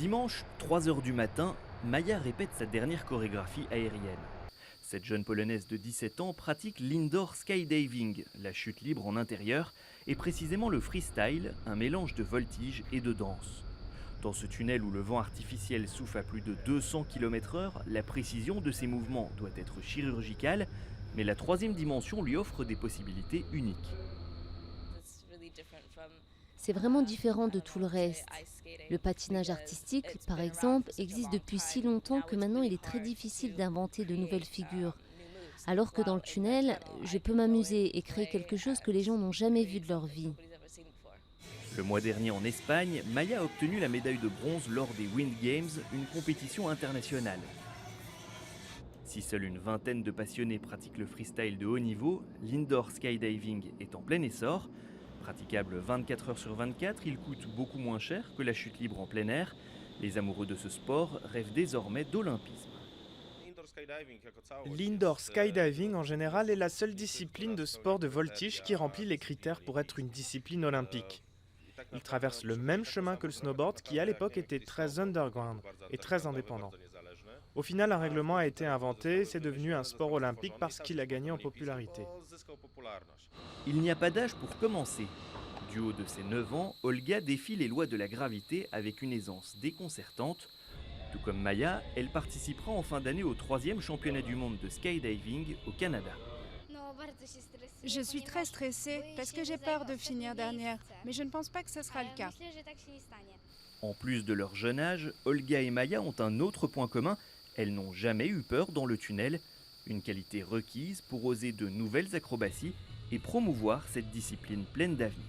Dimanche, 3 heures du matin, Maya répète sa dernière chorégraphie aérienne. Cette jeune Polonaise de 17 ans pratique l'indoor skydiving, la chute libre en intérieur, et précisément le freestyle, un mélange de voltige et de danse. Dans ce tunnel où le vent artificiel souffle à plus de 200 km/h, la précision de ses mouvements doit être chirurgicale, mais la troisième dimension lui offre des possibilités uniques. C'est vraiment différent de tout le reste. Le patinage artistique, par exemple, existe depuis si longtemps que maintenant il est très difficile d'inventer de nouvelles figures. Alors que dans le tunnel, je peux m'amuser et créer quelque chose que les gens n'ont jamais vu de leur vie. Le mois dernier en Espagne, Maya a obtenu la médaille de bronze lors des Wind Games, une compétition internationale. Si seule une vingtaine de passionnés pratiquent le freestyle de haut niveau, l'indoor skydiving est en plein essor. Praticable 24 heures sur 24, il coûte beaucoup moins cher que la chute libre en plein air. Les amoureux de ce sport rêvent désormais d'olympisme. L'indoor skydiving en général est la seule discipline de sport de voltige qui remplit les critères pour être une discipline olympique. Il traverse le même chemin que le snowboard qui à l'époque était très underground et très indépendant. Au final, un règlement a été inventé et c'est devenu un sport olympique parce qu'il a gagné en popularité. Il n'y a pas d'âge pour commencer. Du haut de ses 9 ans, Olga défie les lois de la gravité avec une aisance déconcertante. Tout comme Maya, elle participera en fin d'année au 3e championnat du monde de skydiving au Canada. Je suis très stressée parce que j'ai peur de finir dernière, mais je ne pense pas que ce sera le cas. En plus de leur jeune âge, Olga et Maya ont un autre point commun, elles n'ont jamais eu peur dans le tunnel, une qualité requise pour oser de nouvelles acrobaties et promouvoir cette discipline pleine d'avenir.